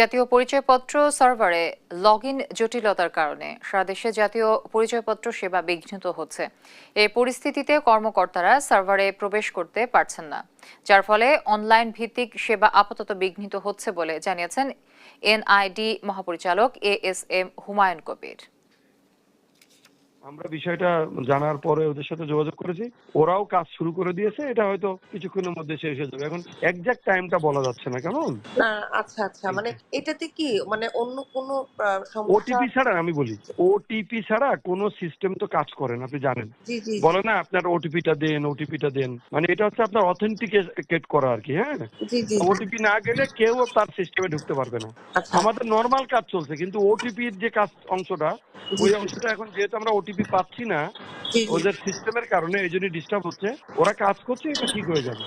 জাতীয় পরিচয়পত্র সার্ভারে লগইন জটিলতার কারণে সারা দেশে জাতীয় পরিচয়পত্র সেবা বিঘ্নিত হচ্ছে। এই পরিস্থিতিতে কর্মকর্তারা সার্ভারে প্রবেশ করতে পারছেন না, যার ফলে অনলাইন ভিত্তিক সেবা আপাতত বিঘ্নিত হচ্ছে বলে জানিয়েছেন এনআইডি মহাপরিচালক ASM হুমায়ুন কবির। আমরা বিষয়টা জানার পরে ওদের সাথে যোগাযোগ করেছি, ওরাও কাজ শুরু করে দিয়েছে। এটা হয়তো কিছুক্ষণের মধ্যে শেষ হয়ে যাবে। এখন এক্সাক্ট টাইমটা বলা যাচ্ছে না। কেমন? আচ্ছা আচ্ছা, মানে এটাতে কি মানে অন্য কোনো সমস্যা? ওটিপি ছাড়া আমি বলি, ওটিপি ছাড়া কোনো সিস্টেম তো কাজ করে না, আপনি জানেন। জি জি বলে না আপনার ওটিপিটা দেন, মানে এটা হচ্ছে আপনার অথেন্টিকেট করা আর কি। হ্যাঁ, জি জি ওটিপি না গেলে কেউ তার সিস্টেমে ঢুকতে পারবে না। আচ্ছা আমাদের নর্মাল কাজ চলছে, কিন্তু ওটিপির যে কাজ অংশটা, ওই অংশটা এখন যেহেতু আমরা ওটিপি পাচ্ছি না জি জি ওদের সিস্টেমের কারণে, এই জন্য ডিস্টার্ব হচ্ছে। ওরা কাজ করছে, এটা ঠিক হয়ে যাবে।